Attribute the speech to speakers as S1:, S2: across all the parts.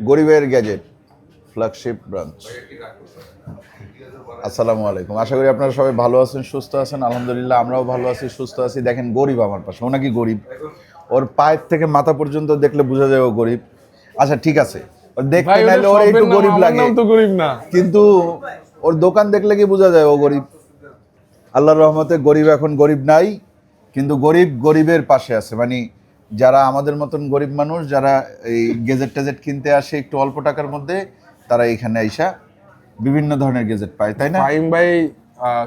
S1: গরিবের gadget flagship branch. আসসালামু আলাইকুম, আশা করি আপনারা সবাই ভালো আছেন, সুস্থ আছেন। আলহামদুলিল্লাহ আমরাও ভালো আছি, সুস্থ আছি। দেখেন গরিব আমার পাশে, ও নাকি গরিব, ওর পায়ের থেকে মাথা পর্যন্ত দেখলে বোঝা যায় ও গরিব। আচ্ছা ঠিক আছে, ওর দেখতে নাইলে ওর একটু গরিব লাগে, কিন্তু ওর দোকান দেখলে কি বোঝা যায় ও গরিব? আল্লাহর রহমতে গরিব এখন গরিব নাই, কিন্তু গরিব গরিবের পাশে আছে। মানে যারা আমাদের মতন গরিব মানুষ, যারা এই গেজেট টেজেট কিনতে আসে একটু অল্প টাকার মধ্যে, তারা এখানে আইসা বিভিন্ন ধরনের গেজেট পায়, তাই না?
S2: ফাহিম ভাই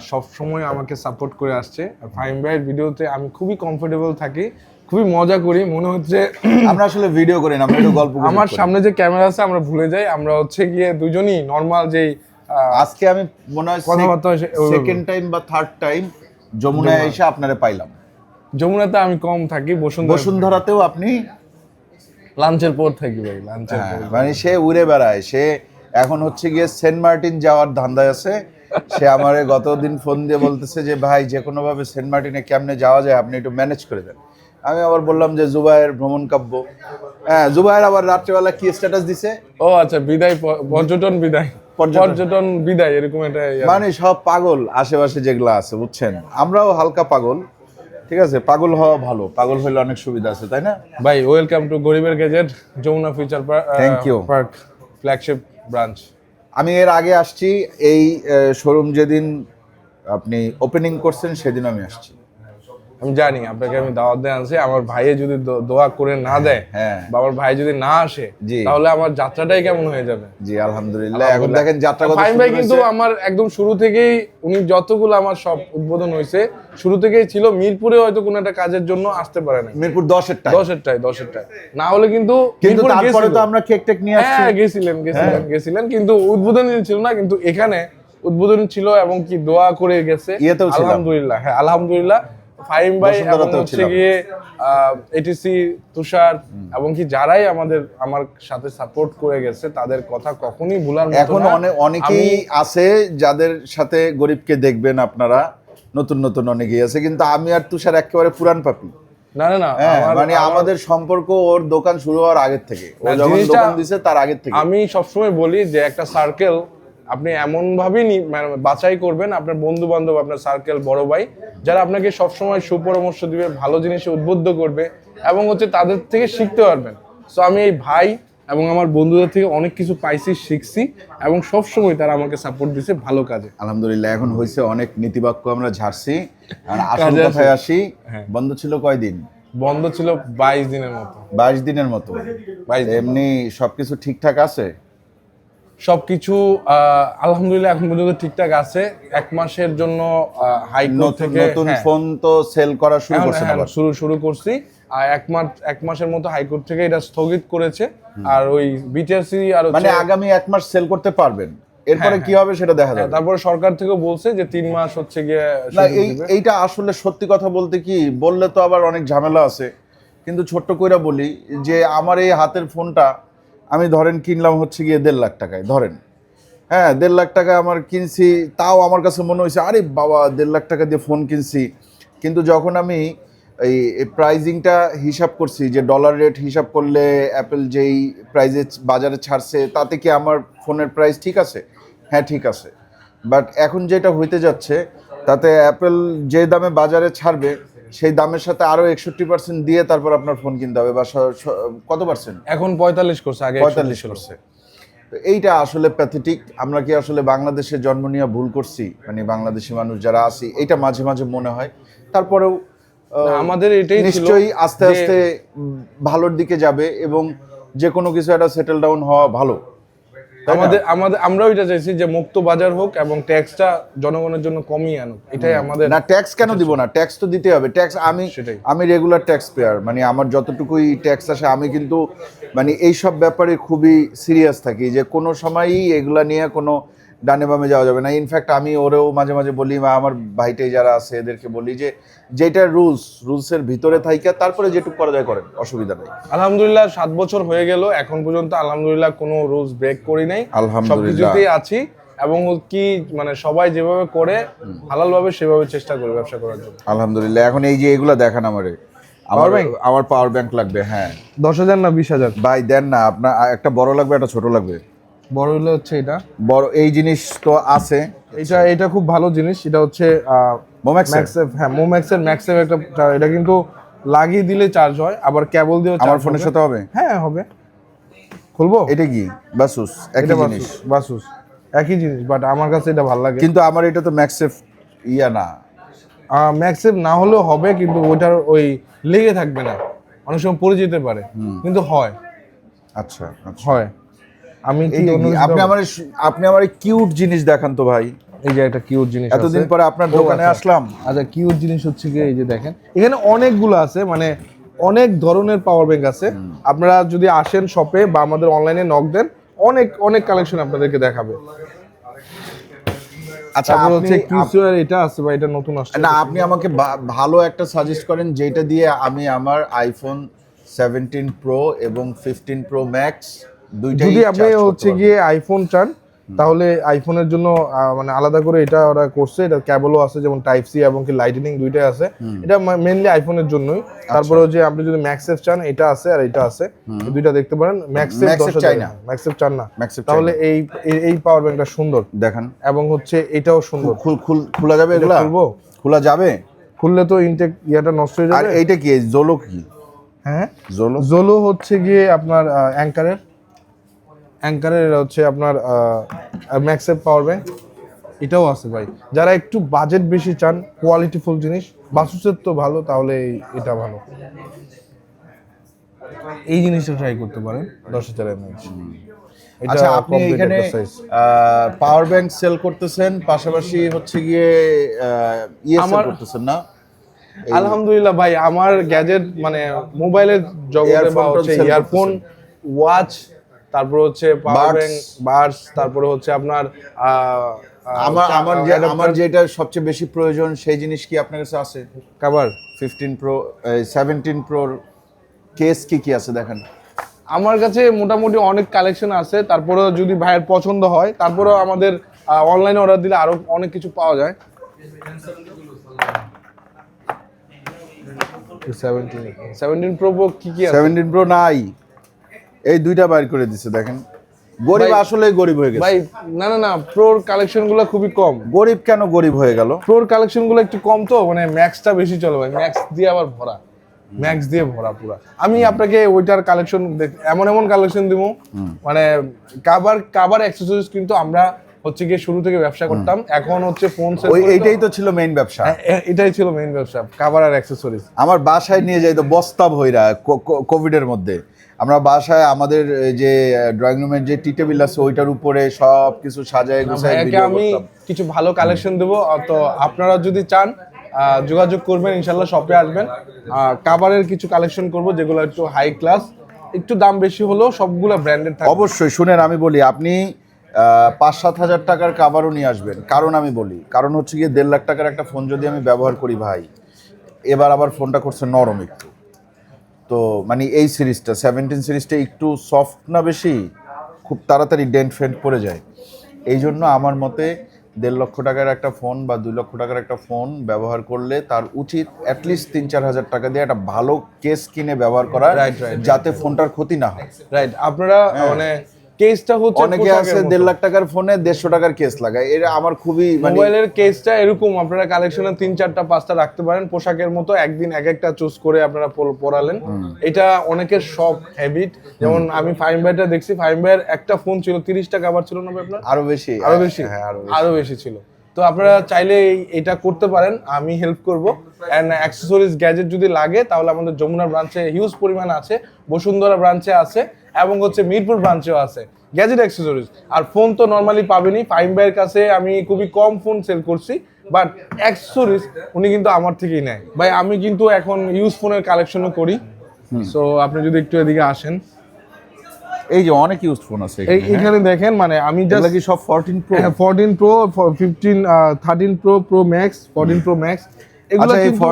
S2: সব সময় আমাকে সাপোর্ট করে আসছে। আর ফাহিম ভাইয়ের ভিডিওতে আমি খুবই কমফোর্টেবল থাকি, খুবই মজা করি। মনে হচ্ছে
S1: আমরা আসলে ভিডিও করি না, আমরা একটু গল্প করি।
S2: আমার সামনে যে ক্যামেরা আছে আমরা ভুলে যাই, আমরা হচ্ছে গিয়ে দুজনই নর্মাল যেই
S1: আজকে আমি মনে হয় সেকেন্ড টাইম বা থার্ড টাইম যমুনায় এসে আপনারে পাইলাম।
S2: যমুনাতে আমি কম থাকি,
S1: বসুন্ধরাতেও আপনি
S2: লাঞ্চের পর থাকি ভাই, লাঞ্চের পর।
S1: মানে সে উড়ে বেড়ায়, সে এখন হচ্ছে গিয়ে সেন্ট মার্টিন যাওয়ার ধান্দায় আছে। সে আমারে গতদিন ফোন দিয়ে বলতেছে যে ভাই যে কোনো ভাবে সেন্ট মার্টিনে কেমনে যাওয়া যায়, আপনি একটু ম্যানেজ করে দেন। আমি আবার বললাম যে জুবাইয়ের ভ্রমণ কাব্য। হ্যাঁ, জুবাইয়ের আবার রাত্রেবেলা কি স্ট্যাটাস দিছে,
S2: ও আচ্ছা বিদায়, পর্যটন বিদায় এরকম একটা
S1: মানে সব পাগল আশেপাশে যেগুলো আছে, বুঝছেন? আমরাও হালকা পাগল, ঠিক আছে? পাগল হওয়া ভালো, পাগল হইলে অনেক সুবিধা আছে, তাই না
S2: ভাই? ওয়েলকাম টু গরিবের gadget, Jamuna Future
S1: thank you
S2: Park flagship branch.
S1: আমি এর আগে আসছি, এই শোরুম যেদিন আপনি ওপেনিং করছেন সেদিন আমি আসছি।
S2: আমি জানি আপনাকে আমি দাওয়াত দিয়ে আনছি। আমার ভাইয়ে যদি দোয়া করে না দেয়,
S1: হ্যাঁ,
S2: বা আমার ভাই যদি না আসে, তাহলে আমার যাত্রাটাই কেমন হয়ে যাবে।
S1: জি আলহামদুলিল্লাহ। এখন দেখেন যাত্রা কত
S2: ফাহিম ভাই কিন্তু আমার একদম শুরু থেকেই, উনি যতগুলো আমার সব উদ্বোধন হয়েছে শুরু থেকেই ছিল। মিরপুরে হয়তো কোনো একটা কাজের জন্য আসতে পারে না,
S1: মিরপুর 10-এরটায়
S2: না হলে কিন্তু
S1: তারপরে তো আমরা কেক টেক নিয়ে আসছি।
S2: হ্যাঁ গেছিলেন, কিন্তু উদ্বোধনী ছিল না। কিন্তু এখানে উদ্বোধনী ছিল এবং কি দোয়া করে গেছে, আলহামদুলিল্লাহ। হ্যাঁ আলহামদুলিল্লাহ। ফাহিম ভাই এবং হচ্ছে গিয়ে এটিসি তুষার এবং কি যারাই আমার সাথে সাপোর্ট করে গেছে, তাদের কথা কখনোই ভুলার মতো না।
S1: এখন অনেকেই আছে যাদের সাথে গরিবকে দেখবেন আপনারা, নতুন নতুন অনেকেই আছে, কিন্তু আমি আর তুষার একেবারে পুরান পাপি।
S2: না,
S1: মানে আমাদের সম্পর্ক ওর দোকান শুরু হওয়ার আগের থেকে, ও যখন দোকান দিছে তার আগের থেকে।
S2: আমি সবসময় বলি যে একটা সার্কেল আপনি এমন ভাবেই বাছাই করবেন, আপনার বন্ধু বান্ধব, আপনার সার্কেল, বড় ভাই, যারা আপনাকে সবসময় সুপরামর্শ দিবে, ভালো জিনিসে উদ্বুদ্ধ করবে এবং হচ্ছে তাদের থেকে শিখতে পারবেন। সো আমি এই ভাই এবং আমার বন্ধুদের থেকে অনেক কিছু পাইছি, শিখছি, এবং সবসময় তারা আমাকে সাপোর্ট দিছে ভালো কাজে।
S1: আলহামদুলিল্লাহ। এখন হয়েছে অনেক নীতিবাক্য আমরা ঝাড়ছি, আর আসল কথায় আসি। বন্ধ ছিল কয়দিন?
S2: বন্ধ ছিল 22 দিনের মতো।
S1: 22 দিনের মতো। এমনি সবকিছু ঠিকঠাক আছে?
S2: সবকিছু আলহামদুলিল্লাহ এখন পর্যন্ত ঠিকঠাক আছে। 1 মাসের জন্য হাইকোর্ট থেকে
S1: নতুন ফোন তো সেল করা শুরু করছেন?
S2: শুরু করছি। আর 1 মাসের মতো হাইকোর্ট থেকে এটা স্থগিত করেছে। আর ওই বিটিআরসি আর
S1: মানে আগামী 1 মাস সেল করতে পারবেন, এরপরে কি হবে সেটা দেখা যাবে।
S2: তারপরে সরকার থেকে বলছে যে 3 মাস হচ্ছে গিয়ে।
S1: এইটা আসলে সত্যি কথা বলতে কি, বললে তো আবার অনেক ঝামেলা আছে, কিন্তু ছোট্ট কইরা বলি যে আমার এই হাতের ফোনটা আমি ধরেন কিনলাম হচ্ছে গিয়ে 1.5 লাখ টাকায়, ধরেন। হ্যাঁ, 1.5 লাখ টাকায় আমার কিনছি, তাও আমার কাছে মনে হয়েছে আরে বাবা 1.5 লাখ টাকা দিয়ে ফোন কিনছি। কিন্তু যখন আমি এই প্রাইজিংটা হিসাব করছি, যে ডলার রেট হিসাব করলে অ্যাপেল যেই প্রাইজে বাজারে ছাড়ছে, তাতে কি আমার ফোনের প্রাইস ঠিক আছে? হ্যাঁ ঠিক আছে। বাট এখন যেটা হইতে যাচ্ছে, তাতে অ্যাপেল যে দামে বাজারে ছাড়বে সেই দামের সাথে আরো 61% দিয়ে তারপর আপনার ফোন কিনতে হবে। বা কত পার্সেন্ট?
S2: এখন 45 করছে, আগে
S1: 45 করছে। তো এইটা আসলে প্যাথেটিক। আমরা কি আসলে বাংলাদেশে জন্ম নিয়ে ভুল করছি? মানে বাংলাদেশি মানুষ যারা আছি, এটা মাঝে মাঝে মনে হয়। তারপরেও
S2: আমাদের এটাই
S1: নিশ্চয়ই আস্তে আস্তে ভালোর দিকে যাবে, এবং যে কোনো কিছু একটা সেটেল ডাউন হওয়া ভালো।
S2: আমরাও এটা চাইছি যে মুক্ত বাজার হোক এবং ট্যাক্সটা জনগণের জন্য কমিয়ে আনুক, এটাই আমাদের।
S1: না, ট্যাক্স কেন দিব না? ট্যাক্স তো দিতে হবে। ট্যাক্স আমি রেগুলার ট্যাক্স পেয়ার, মানে আমার যতটুকুই ট্যাক্স আসে, আমি কিন্তু মানে এইসব ব্যাপারে খুবই সিরিয়াস থাকি, যে কোনো সময়ই এগুলা নিয়ে কোনো ডানে বামে যাওয়া যাবে না। ইনফ্যাক্ট আমি ওরেও মাঝে মাঝে বলি, বা আমার ভাইটাই যারা আছে এদেরকে বলি যে যেটা রুলসের ভিতরে থাইকা তারপরে যেটুকু করা যায় করেন, অসুবিধা নেই।
S2: আলহামদুলিল্লাহ 7 বছর হয়ে গেল, এখন পর্যন্ত আলহামদুলিল্লাহ কোনো রুলস ব্রেক করি নাই, সবকিছুতেই আছি। এবং কি মানে সবাই যেভাবে করে হালালভাবে সেভাবে চেষ্টা করি ব্যবসা করার জন্য,
S1: আলহামদুলিল্লাহ। এখন এই যে এগুলা দেখান আমারে, আমার
S2: bank?
S1: আমার পাওয়ার ব্যাংক লাগবে, হ্যাঁ
S2: 10,000 না 20,000?
S1: ভাই দেন না, আপনার একটা বড় লাগবে একটা ছোট লাগবে।
S2: বড় হলে হচ্ছে এটা,
S1: বড় এই জিনিস তো আছে।
S2: এটা খুব ভালো জিনিস, এটা হচ্ছে
S1: Momax এর?
S2: ম্যাক্সেফ, হ্যাঁ মোম্যাক্সের ম্যাক্সেফ একটা এটা কিন্তু লাগিয়ে দিলে চার্জ হয়, আবার কেবল দিয়েও
S1: আমার
S2: চার্জ
S1: ফোনের সাথে হবে?
S2: হ্যাঁ হবে। খুলবো?
S1: এটা কি বাসুস একই
S2: এটা
S1: জিনিস?
S2: বাসুস একই জিনিস, বাট আমার কাছে এটা ভালো লাগে।
S1: কিন্তু আমার এটা তো ম্যাক্সেফ ইয়া না।
S2: ম্যাক্সেফ না হলেও হবে, কিন্তু ওটার ওই লেগে থাকবে না, অনেক সময় পড়ে যেতে পারে, কিন্তু হয়
S1: আচ্ছা আচ্ছা।
S2: হয়। আমি কি
S1: এইটা
S2: অন্য
S1: কি?
S2: কিছু
S1: আপনি আমার কিউট জিনিস দেখান তো ভাই।
S2: এই যে একটা কিউট জিনিস
S1: এতদিন
S2: আছে।
S1: পরে আপনার
S2: ও,
S1: দোকানে
S2: আচ্ছা।
S1: আসলাম।
S2: আচ্ছা কিউট জিনিস হচ্ছে কি, এই যে দেখেন এখানে অনেকগুলো আছে, মানে অনেক ধরনের পাওয়ার ব্যাংক আছে। আপনারা যদি আসেন শপে বা আমাদের অনলাইনে নক দেন, অনেক অনেক কালেকশন আপনাদেরকে দেখাবে।
S1: আচ্ছা
S2: তারপর
S1: আপনি
S2: হচ্ছে কিউসিওর এটা আছে বা এটা নতুন আসছে।
S1: না, আপনি আমাকে ভালো একটা সাজেস্ট করেন যেটা দিয়ে আমি আমার আইফোন 17 প্রো এবং 15 প্রো ম্যাক্স দুইটাই
S2: যদি আপনি
S1: charge করতে
S2: হচ্ছে
S1: পারবো।
S2: গিয়ে আইফোন চান, তাহলে আইফোনের জন্য মানে আলাদা করে এটা ওরা করছে, এটা কেবলও আছে, যেমন টাইপ সি এবং কি লাইটনিং দুইটাই আছে। এটা মেইনলি আইফোনের জন্যই। তারপরে যে আপনি যদি ম্যাক্সেফ চান, এটা আছে আর এটা আছে, এই দুইটা দেখতে পারেন। ম্যাক্সেফ
S1: Maxxef
S2: 10,000
S1: চাই না।
S2: ম্যাক্সেফ চান না,
S1: Maxxef চাই
S2: তাহলে এই পাওয়ার ব্যাংকটা সুন্দর
S1: দেখান।
S2: এবং হচ্ছে এটাও সুন্দর।
S1: খোলা যাবে এগুলা?
S2: খুলবো?
S1: খোলা যাবে?
S2: খুললে তো ইনটেক ইয়াটা নষ্ট হয়ে
S1: আর
S2: যাবে।
S1: এইটা কি জোলো কি?
S2: হ্যাঁ
S1: জোলো
S2: জোলো হচ্ছে গিয়ে আপনার অ্যাঙ্কারের এটা হচ্ছে আপনার ম্যাক্সেফ পাওয়ার ব্যাংক, এটাও আছে ভাই। যারা একটু বাজেট বেশি চান, কোয়ালিটিফুল জিনিস, বাসুসের তো ভালো, তাহলে এটা ভালো, এই জিনিসটা ট্রাই করতে পারেন। 10,000 mAh এটা।
S1: আচ্ছা আপনি
S2: complete
S1: এখানে
S2: একটা size।
S1: পাওয়ার ব্যাংক সেল করতেছেন, পাশাপাশি হচ্ছে গিয়ে সেল
S2: আমার-
S1: করতেছেন না?
S2: আলহামদুলিল্লাহ ভাই, আমার গ্যাজেট মানে মোবাইলের জগতে বা
S1: Earphone
S2: হচ্ছে
S1: sell
S2: ইয়ারফোন, ওয়াচ, তারপরে হচ্ছে পাওয়ার
S1: Buds।
S2: ব্যাংক, বাডস, তারপরে হচ্ছে আপনার
S1: আমার যেটা সবচেয়ে বেশি প্রয়োজন সেই জিনিস কি আপনার কাছে আছে?
S2: কভার।
S1: 15 প্রো 17 প্রোর কেস কি আছে দেখেন।
S2: আমার কাছে মোটামুটি অনেক কালেকশন আছে, তারপরে যদি ভাইয়ের পছন্দ হয়, তারপরে আমাদের অনলাইনে অর্ডার দিলে আরো অনেক কিছু পাওয়া যায়। 17 প্রো কি আছে?
S1: 17 প্রো নাই, এই দুইটা বাইর করে দিছে দেখেন। গরিব
S2: ভাই-
S1: আসলে গরিব হয়ে গেছে।
S2: ভাই না প্রোর কালেকশন গুলো খুবই কম।
S1: গরিব কেন গরিব হয়ে গেল?
S2: প্রোর কালেকশন গুলো একটু কম, তো মানে ম্যাক্সটা বেশি চলে ভাই, ম্যাক্স দিয়ে আবার ভরা, ম্যাক্স দিয়ে ভরা পুরা। আমি আপনাকে ওইটার কালেকশন এমন কালেকশন দিব, মানে কাভার অ্যাক্সেসরিজ কিন্তু আমরা হচ্ছে গিয়ে শুরু থেকে ব্যবসা করতাম, এখন হচ্ছে ফোন সেল
S1: এইটাই তো ছিল মেইন ব্যবসা।
S2: এটাই ছিল মেইন ব্যবসা, কাভার আর অ্যাক্সেসরিজ।
S1: আমার বাসায় নিয়ে যাইতো বস্তা ভইরা কোভিডের মধ্যে। আমরা বাসায় আমাদের যে ড্রয়িং রুমের যে টি টেবিল আছে ওইটার উপরে সব কিছু সাজায় গুছায়
S2: ভাইয়াকে
S1: ভিডিও
S2: আমি
S1: করতাম।
S2: কিছু ভালো কালেকশন দেবো, তো আপনারা যদি চান যোগাযোগ করবেন, ইনশাল্লাহ শপে আসবেন। কাভারের কিছু কালেকশন করব যেগুলো একটু হাই ক্লাস, একটু দাম বেশি হলেও সবগুলো ব্র্যান্ডেড থাকবে।
S1: অবশ্যই শুনেন, আমি বলি আপনি 5-7 হাজার টাকার কাভারও নিয়ে আসবেন। কারণ আমি বলি, কারণ হচ্ছে গিয়ে 1.5 লাখ টাকার একটা ফোন যদি আমি ব্যবহার করি ভাই, এবার আবার ফোনটা করছে নরম একটু, তো মানে এই সিরিজটা 17 সিরিজটা একটু সফট না বেশি, খুব তাড়াতাড়ি ডেন্ট ফেন্ট পড়ে যায়। এই জন্য আমার মতে 1.5 লক্ষ টাকার একটা ফোন বা 2 লক্ষ টাকার একটা ফোন ব্যবহার করলে তার উচিত অ্যাটলিস্ট 3-4 হাজার টাকা দিয়ে একটা ভালো কেস কিনে ব্যবহার করা,
S2: Right.
S1: যাতে ফোনটার ক্ষতি না হয়।
S2: রাইট, আপনারা মানে কেসটা হচ্ছে
S1: অনেকে আছে 1.5 লাখ টাকার ফোনে 150 টাকার কেস লাগায়, এটা আমার খুবই মানে
S2: মোবাইলের কেসটা এরকম, আপনারা কালেকশনে 3-4-5টা রাখতে পারেন, পোশাকের মতো একদিন এক একটা চুজ করে আপনারা পরালেন। এটা অনেকের শখ হ্যাবিট, যেমন আমি ফাইম ভাইটা দেখছি, ফাইম ভাইয়ের একটা ফোন ছিল 30 টাকা, আবার ছিল না ভাই আপনার?
S1: আরো বেশি।
S2: হ্যাঁ আরো বেশি ছিল। তো আপনারা চাইলে এটা করতে পারেন, আমি হেল্প করব। এন্ড অ্যাক্সেসরিজ গ্যাজেট যদি লাগে তাহলে আমাদের যমুনা ব্রাঞ্চে হিউজ পরিমাণ আছে, বসুন্ধরা ব্রাঞ্চে আছে, এবং হচ্ছে মিরপুর ব্রাঞ্চেও আছে গ্যাজেট অ্যাক্সেসরিজ। আর ফোন তো নর্মালি পাবেনই, ফাইম ভাইয়ের কাছে আমি খুবই কম ফোন সেল করছি, বাট অ্যাক্সেসরিজ উনি কিন্তু আমার থেকেই নেয় ভাই। আমি কিন্তু এখন ইউজ ফোনের কালেকশনও করি, সো আপনি যদি একটু এদিকে আসেন,
S1: এই যে অনেক ইউজ ফোন আছে
S2: এইখানে দেখেন, মানে আমি জাস্ট
S1: কি সব 14 pro?
S2: 14 pro, 15, 13 pro, pro max, 14 pro max, এগুলো
S1: আচ্ছা এই
S2: কিন্তু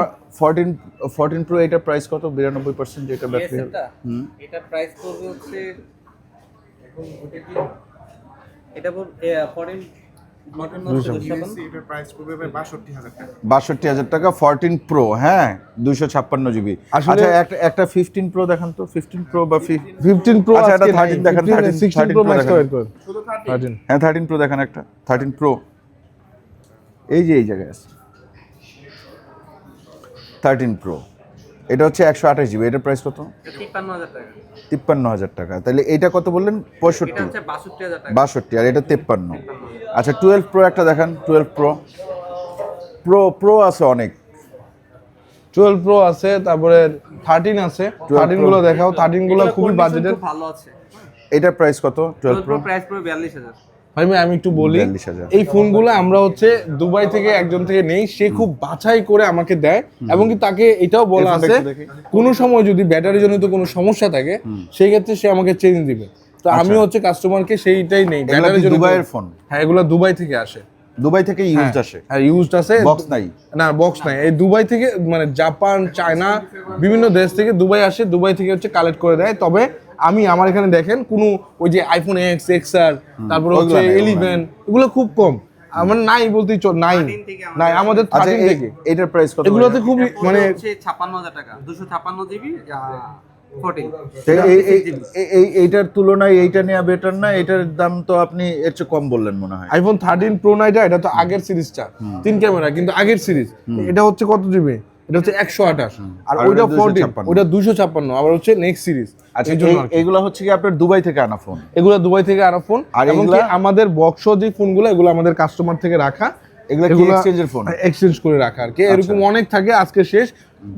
S1: 14 প্রো এটা প্রাইস কত? 92% যেটা ব্যাটারি।
S3: এটা প্রাইস পড়বে হচ্ছে, এটা 14 বাটন নষ্ট 256
S4: এটার প্রাইস পড়বে ভাই 62000 টাকা।
S1: 62,000 টাকা 14 প্রো, হ্যাঁ 256 জিবি।
S2: আসলে-
S1: আচ্ছা একটা 15 প্রো দেখান তো, 15 প্রো বা
S2: 15 প্রো
S1: আচ্ছা, এটা
S2: আজকে
S1: 13 দেখান, 13
S2: 16 প্রো
S1: Pro
S2: ম্যাক্স
S1: দেখান।
S2: বের করেন।
S4: শুধু 30
S2: 13
S1: হ্যাঁ 13 প্রো দেখান একটা, 13 প্রো এই যে এই জায়গায় আছে 13 প্রো, এটা হচ্ছে 128 জিবি। এটার প্রাইস কত?
S3: 53000 টাকা।
S1: 53,000 টাকা। তাহলে এইটা কত বললেন?
S3: এটা
S1: 65,
S3: হচ্ছে 62000 টাকা।
S1: 62, আর এটা 53। আচ্ছা 12 প্রো একটা দেখান, 12 প্রো। প্রো প্রো আছে অনেক,
S2: 12 প্রো আছে, তারপরে 13 আছে। 13 গুলো দেখাও, 13 গুলো
S3: এগুলো
S2: খুবই
S3: condition
S2: বাজেটের।
S3: খুব ভালো আছে।
S1: এটার প্রাইস কত? 12
S3: 12
S1: প্রো
S3: প্রো প্রাইস পড়বে 42000।
S2: ভাই আমি একটু বলি,
S1: 42,000
S2: এই ফোনগুলো আমরা হচ্ছে দুবাই থেকে একজন থেকে নেই, সে খুব বাছাই করে আমাকে দেয়, এবং কি তাকে এটাও বলা
S1: এই ফোনটা
S2: আছে
S1: একটু দেখি।
S2: কোনো সময় যদি ব্যাটারি জনিত কোনো সমস্যা থাকে সেই ক্ষেত্রে সে আমাকে চেঞ্জ দিবে। তো আমি হচ্ছে কাস্টমারকে সেইটাই নেই,
S1: এগুলো
S2: ব্যাটারি
S1: কি
S2: জনিত।
S1: দুবাইয়ের ফোন?
S2: হ্যাঁ এগুলো দুবাই থেকে আসে।
S1: দুবাই থেকে ইউজড আসে,
S2: হ্যাঁ ইউজড আছে,
S1: বক্স নাই।
S2: না বক্স নাই। এই দুবাই থেকে মানে জাপান, চায়না, বিভিন্ন দেশ থেকে দুবাই আসে, দুবাই থেকে হচ্ছে কালেক্ট করে দেয়। তবে আমি আমার এখানে দেখেন কোনো ওই যে আইফোন এক্স, এক্সআর, তারপরে হচ্ছে
S1: ওগুলা নাই,
S2: 11, এগুলো খুব কম। আমার নাই বলতেই চল, নাই
S3: 13 থেকে
S2: নাই আমাদের
S1: আচ্ছা
S2: 13 থেকে।
S1: এটার প্রাইস কত?
S2: এগুলোতে খুবই
S3: এটা
S2: মানে
S3: হচ্ছে 56000 টাকা। 256 জিবি 14।
S1: এইটার তুলনায় এইটা নেওয়া বেটার না? এটার দাম তো আপনি এর চেয়ে কম বললেন মনে হয়।
S2: আইফোন 13 প্রো না, এটা তো আগের সিরিজটা, 3 ক্যামেরা কিন্তু আগের সিরিজ। এটা হচ্ছে কত জিবি? এটা হচ্ছে 128, আর
S1: আর
S2: ওইটা
S1: ওটা
S2: 14,
S1: 256
S2: ওইটা 256, আবার হচ্ছে নেক্সট সিরিজ।
S1: আচ্ছা
S2: এই জন্য আর কি।
S1: এইগুলো হচ্ছে কি আপনার দুবাই থেকে আনা ফোন?
S2: এগুলো দুবাই থেকে আনা ফোন,
S1: আর
S2: এবং কি
S1: এগুলা-
S2: আমাদের বক্স যে ফোনগুলো এগুলো আমাদের কাস্টমার থেকে রাখা,
S1: এগুলা কি এক্সচেঞ্জের ফোন?
S2: এক্সচেঞ্জ করে রাখা আর কি। এরকম অনেক থাকে, আজকে শেষ,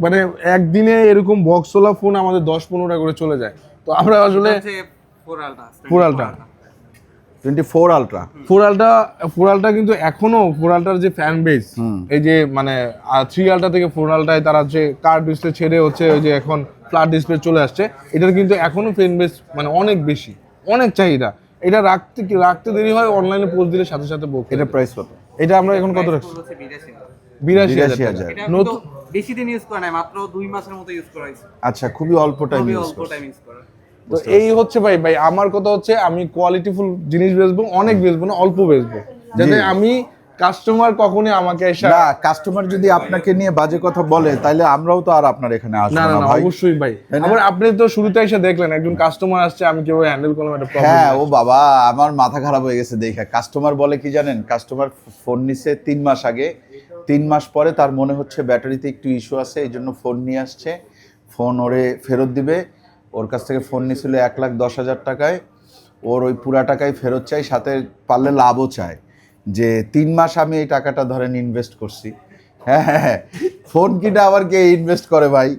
S2: মানে একদিনে এরকম বক্সওয়ালা ফোন আমাদের 10-15টা করে চলে যায়। তো আমরা আসলে
S3: এটা হচ্ছে 4 ultra.
S2: 4 ultra
S1: 24 ultra.
S2: Four ultra কিন্তু এখনো ফোর আলট্রার যে ফ্যান বেস, এই যে মানে 3 আলট্রা থেকে 4 আলট্রায় তারা যে কার্ড ডিসপ্লে ছেড়ে হচ্ছে ওই যে এখন ফ্ল্যাট ডিসপ্লে চলে আসছে, এটার কিন্তু এখনো ফ্যান বেস মানে অনেক বেশি, অনেক চাহিদা। এটা রাখতে দেরি হয়, অনলাইনে পোস্ট দিলে সাথে সাথে বুক।
S1: এটার প্রাইস কত?
S2: এটা আমরা এখন কত রাখছি?
S3: হচ্ছে 82,000।
S2: 82,000
S3: এটা
S2: নতুন।
S3: কিন্তু বেশি দিন ইউজ করা নাই, মাত্র 2 মাসের মতো ইউজ করা হয়েছে।
S1: আচ্ছা খুবই অল্প টাইম
S3: খুবই
S1: ইউজ
S3: অল্প টাইম ইউজ করা।
S2: তো এই হচ্ছে ভাই আমার কথা হচ্ছে, আমি কোয়ালিটিফুল জিনিস বেচবো, অনেক বেচবো না, অল্প বেচবো, যাতে আমি কাস্টমার কখনোই আমাকে এসে
S1: না, কাস্টমার যদি আপনাকে নিয়ে বাজে কথা বলে তাহলে আমরাও তো আর আপনার এখানে আসবো
S2: না না
S1: না
S2: না
S1: ভাই।
S2: অবশ্যই ভাই।
S1: তাই না?
S2: আবার আপনি তো শুরুতে এসে দেখলেন একজন কাস্টমার আসছে, আমি কিভাবে হ্যান্ডেল করলাম একটা
S1: হ্যাঁ
S2: প্রবলেম।
S1: ও বাবা, আমার মাথা খারাপ হয়ে গেছে দেখে। কাস্টমার বলে কি জানেন? কাস্টমার ফোন নিছে 3 মাস আগে, 3 মাস পরে তার মনে হচ্ছে ব্যাটারিতে একটু ইস্যু আছে, এই জন্য ফোন নিয়ে আসছে, ফোন ওরে ফেরত দিবে। ওর কাছ থেকে ফোন নিয়েছিল 1,10,000 টাকায়, ওর ওই পুরা টাকাই ফেরত চাই, সাথে পারলে লাভও চায়, যে 3 মাস আমি এই টাকাটা ধরেন ইনভেস্ট করছি। হ্যাঁ হ্যাঁ, ফোন কিনা আবার কে ইনভেস্ট করে ভাই?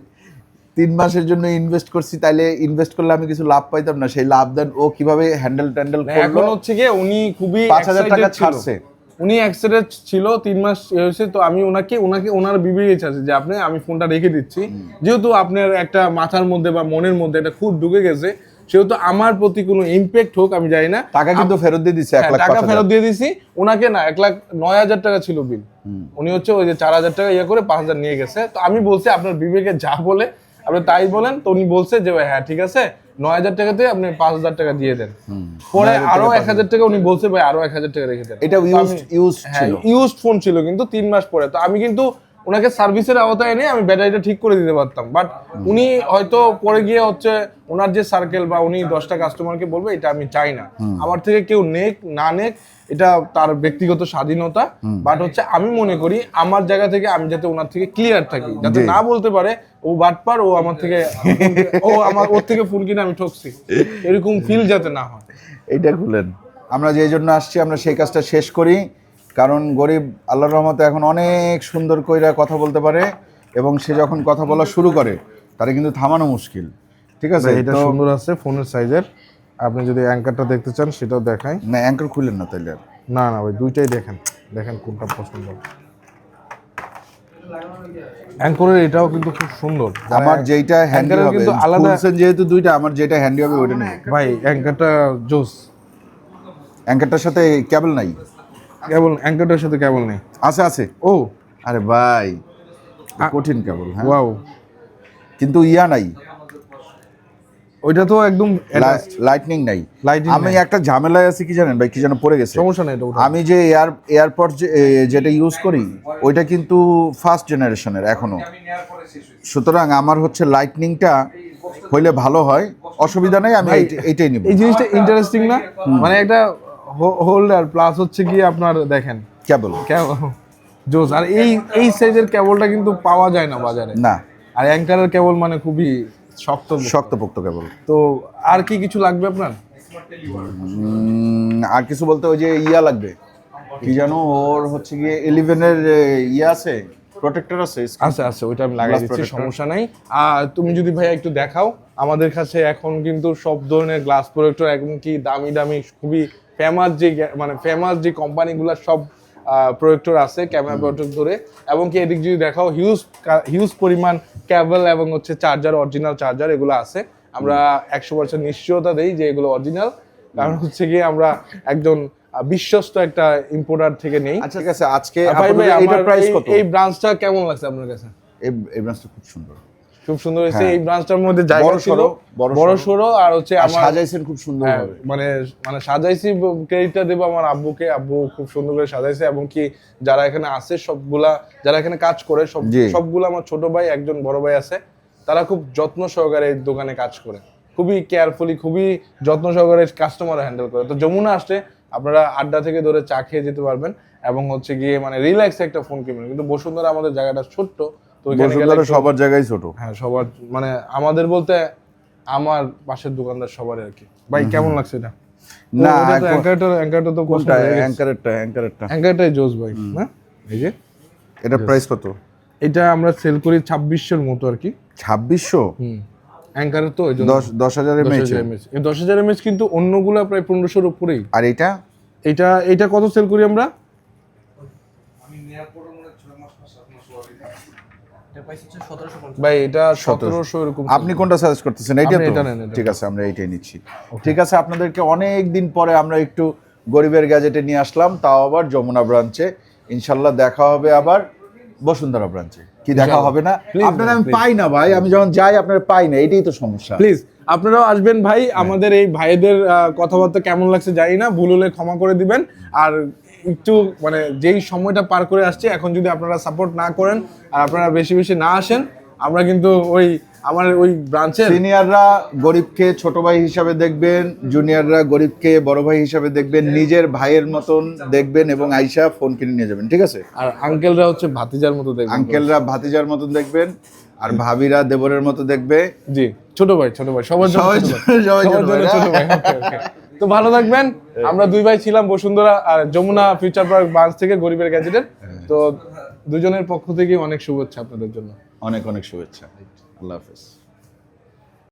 S1: 3 মাসের জন্য ইনভেস্ট করছি, তাইলে ইনভেস্ট করলে আমি কিছু লাভ পাইতাম না, সেই লাভ দেন ও কিভাবে হ্যান্ডেল ট্যান্ডেল
S2: এখন
S1: করলো।
S2: হচ্ছে গিয়ে উনি খুবই
S1: 5,000 টাকা
S2: excited ছিল।
S1: ছাড়ছে।
S2: উনি এক্সাইটেড ছিল, 3 মাস হয়েছে। তো আমি ওনাকে ওনার বিবেক আছে যে আমি ফোনটা রেখে দিচ্ছি, যেহেতু আপনার একটা মাথার মধ্যে বা মনের মধ্যে একটা খুব ঢুকে গেছে, সেহেতু আমার প্রতি কোনো ইম্প্যাক্ট হোক আমি জানি না।
S1: টাকা কিন্তু ফেরত দিয়ে দিচ্ছে, 1,05,000
S2: টাকা ফেরত দিয়ে দিছি ওনাকে, না 1,09,000 টাকা ছিল বিল, উনি হচ্ছে ওই যে 4,000 টাকা ইয়ে করে 5,000 নিয়ে গেছে। তো আমি বলছি আপনার বিবেকে যা বলে আপনি তাই বলেন। তো উনি বলছে যে ভাই হ্যাঁ ঠিক আছে, 9,000 টাকাতে আপনি 5,000 টাকা দিয়ে দেন। পরে আরো 1,000 টাকা উনি বলছে ভাই আরো 1,000 টাকা রেখে দেন।
S1: এটা ইউজড ছিল।
S2: ইউজড ফোন ছিল কিন্তু 3 মাস পরে। তো আমি কিন্তু ওনাকে সার্ভিসের আওতায় এনে আমি ব্যাটারিটা ঠিক করে দিতে পারতাম, বাট উনি হয়তো পরে গিয়ে হচ্ছে ওনার যে সার্কেল বা উনি 10টা কাস্টমারকে বলবে, এটা আমি চাই না। আমার থেকে কেউ নেক না নেক এটা তার ব্যক্তিগত স্বাধীনতা, বাট হচ্ছে আমি মনে করি আমার জায়গা থেকে আমি যাতে ওনার থেকে ক্লিয়ার থাকি, যাতে না বলতে পারে ও বাটপার, ও আমার থেকে ওর থেকে ফোন কিনে আমি ঠকছি, এরকম ফিল যাতে না হয়।
S1: এইটা খুলেন। আমরা যেই জন্য আসছি আমরা সেই কাজটা শেষ করি, কারণ গরিব আল্লাহর রহমতে এখন অনেক সুন্দর কইরা কথা বলতে পারে, এবং সে যখন কথা বলা শুরু করে তারে কিন্তু থামানো মুশকিল। ঠিক আছে,
S2: এটা
S1: তো
S2: সুন্দর আছে ফোনের সাইজের। আপনি যদি অ্যাঙ্কারটা দেখতে চান সেটাও দেখাই।
S1: না অ্যাঙ্কার খুলেন না তাইলে আর।
S2: না ভাই, দুইটাই দেখেন কোনটা পছন্দ। অ্যাঙ্করের এটাও কিন্তু খুব সুন্দর।
S1: আমার যেইটা হ্যান্ডি
S2: Anchor-এর
S1: হবে,
S2: কিন্তু আলাদা-
S1: খুলছেন যেহেতু দুইটা, আমার যেটা হ্যান্ডি হবে ওইটা নেব।
S2: ভাই অ্যাঙ্কারটা জোস।
S1: অ্যাঙ্কারটার সাথে কেবল নাই?
S2: কেবল অ্যাঙ্কারটার সাথে কেবল নেই।
S1: আছে আছে।
S2: ও
S1: আরে ভাই কঠিন কেবল, হ্যাঁ,
S2: ওয়াও।
S1: কিন্তু ইয়া নাই,
S2: ওইটা তো একদম
S1: লাইটনিং নাই।
S2: Lightning
S1: আমি
S2: নাই।
S1: একটা ঝামেলায় আছি কি জানেন ভাই, কি যেন পড়ে গেছে।
S2: সমস্যা নেই এটা ওটা।
S1: আমি যে এয়ারপড যেটা ইউজ করি ওইটা কিন্তু ফার্স্ট জেনারেশনের এখনো, সুতরাং আমার হচ্ছে লাইটনিংটা হইলে ভালো হয়, অসুবিধা নেই, আমি এইটাই নিব।
S2: এই জিনিসটা ইন্টারেস্টিং না, মানে একটা হোল্ডার প্লাস হচ্ছে কি আপনার দেখেন
S1: কেবল
S2: জোস, আর এই সাইজের কেবলটা কিন্তু পাওয়া যায় না বাজারে।
S1: না,
S2: আর অ্যাঙ্কারের কেবল মানে খুবই
S1: শক্তপোক্ত কেবল।
S2: তো আর কি কিছু লাগবে আপনার?
S1: আর কিছু বলতে ওই যে ইয়া লাগবে, কি জানো ওর হচ্ছে গিয়ে 11 এর ইয়া আছে, প্রোটেক্টর আছে।
S2: আচ্ছা আচ্ছা, ওইটা আমি লাগাই দিচ্ছি,
S1: protector।
S2: সমস্যা নাই। আর তুমি যদি ভাইয়া একটু দেখাও, আমাদের কাছে এখন কিন্তু সব ধরনের গ্লাস প্রোটেক্টর, একদম কি দামি দামি খুবই ফেমাস যে কোম্পানিগুলো সব প্রোটেক্টর আছে ক্যামেরা প্রোটেক্টর ধরে, এবং কি এদিক যদি দেখাও হিউজ পরিমাণ কেবল এবং হচ্ছে চার্জার, অরিজিনাল চার্জার এগুলো আছে। আমরা 100% নিশ্চয়তা দেই যে এগুলো অরিজিনাল, কারণ হচ্ছে কি আমরা একজন বিশ্বস্ত একটা ইম্পোর্টার থেকে নেই।
S1: আচ্ছা ঠিক আছে, আজকে
S2: ভাই ভাই,
S1: এটার প্রাইস কত?
S2: এই ব্রাঞ্চটা কেমন লাগছে আপনার কাছে?
S1: এই ব্রাঞ্চটা খুব সুন্দর,
S2: খুব সুন্দর হয়েছে।
S1: হ্যাঁ।
S2: এই ব্রাঞ্চটার মধ্যে জায়গা ছিল বড় সড়ো, আর হচ্ছে
S1: আর
S2: আমার
S1: সাজাইছেন খুব সুন্দর
S2: হ্যাঁ,
S1: ভাবে।
S2: মানে সাজাইছি, ক্রেডিটটা দেবো আমার আব্বুকে। আব্বু খুব সুন্দর করে সাজাইছে, এবং কি যারা এখানে আছে সবগুলা, যারা এখানে কাজ করে
S1: জি।
S2: সবগুলো আমার ছোট ভাই, একজন বড় ভাই আছে, তারা খুব যত্ন সহকারে এই দোকানে কাজ করে, খুবই কেয়ারফুলি, খুবই যত্ন সহকারে কাস্টমার হ্যান্ডেল করে। তো যমুনা আসলে আপনারা আড্ডা থেকে ধরে চা খেয়ে যেতে পারবেন, এবং হচ্ছে গিয়ে মানে রিল্যাক্স একটা ফোন কিনবেন। কিন্তু বসুন্ধরা আমাদের জায়গাটা ছোট্ট, তো ওইখানে গেলে
S1: বসুন্ধরা
S2: একটু-
S1: সবার জায়গায় ছোট।
S2: হ্যাঁ সবার, মানে আমাদের বলতে আমার পাশের দোকানদার সবার আর কি। ভাই কেমন লাগছে এটা?
S1: না,
S2: অ্যাঙ্কারটা তো
S1: কোনটা?
S2: পছন্দ হয়ে গেছে।
S1: অ্যাঙ্কারেরটা
S2: অ্যাঙ্কারটাই জোস ভাই, না এই যে
S1: এটা প্রাইস কত?
S2: এটা আমরা সেল করি 2600 মতো আর কি।
S1: 2600?
S2: অ্যাঙ্কারের তো ওই জন্য
S1: 10,000 mAh।
S2: 10,000 mAh। এই 10,000 mAh কিন্তু অন্যগুলা প্রায় 1500-র উপরেই।
S1: আর এটা
S2: এটা কত সেল করি আমরা? ভাই এটা 1700 এরকম।
S1: আপনি কোনটা সাজেস্ট করতেছেন? এইটা
S2: আপনি
S1: তো
S2: এটা নেন, এটা
S1: ঠিক আছে, আমরা এইটাই নিচ্ছি। ঠিক আছে, আপনাদেরকে অনেক দিন পরে আমরা একটু গরিবের গ্যাজেটে নিয়ে আসলাম, তাও আবার যমুনা ব্রাঞ্চে। ইনশাল্লাহ দেখা হবে আবার বসুন্ধরা ব্রাঞ্চে। কি দেখা হবে না?
S2: Please,
S1: আপনারা আমি
S2: please.
S1: পাই না ভাই, আমি যখন যাই আপনারা পাই না, এটাই তো সমস্যা।
S2: প্লিজ আপনারাও আসবেন ভাই। আমাদের এই ভাইদের কথাবার্তা কেমন লাগছে জানি না, ভুল হলে ক্ষমা করে দিবেন। আর একটু মানে যেই সময়টা পার করে আসছে, এখন যদি আপনারা সাপোর্ট না করেন আর আপনারা বেশি বেশি না আসেন, আমরা কিন্তু আমার ওই ব্রাঞ্চের
S1: সিনিয়ররা গরিবকে ছোট ভাই হিসাবে দেখবেন, জুনিয়ররা গরিবকে বড় ভাই হিসাবে দেখবেন, নিজের ভাইয়ের মতন দেখবেন, এবং আইসা ফোন কিনে নিয়ে যাবেন। ঠিক আছে?
S2: আর আঙ্কেলরা হচ্ছে ভাতিজার মতো দেখবেন।
S1: আঙ্কেলরা ভাতিজার মতন দেখবেন, আর ভাবিরা দেবরের মতো দেখবে।
S2: জি, ছোট ভাই সবার জন্য
S1: সবাই
S2: ছোট
S1: ছোট-
S2: ভাই।
S1: সবাই
S2: সবার
S1: ছোট
S2: জন্য
S1: ভাই।
S2: ছোট ভাই। Okay, okay. তো ভালো থাকবেন। আমরা দুই ভাই ছিলাম বসুন্ধরা আর যমুনা ফিউচার পার্ক ব্রাঞ্চ থেকে গরিবের গ্যাজেটের। তো দুজনের পক্ষ থেকে অনেক শুভেচ্ছা আপনাদের জন্য।
S1: অনেক অনেক শুভেচ্ছা। আল্লাহ হাফেজ।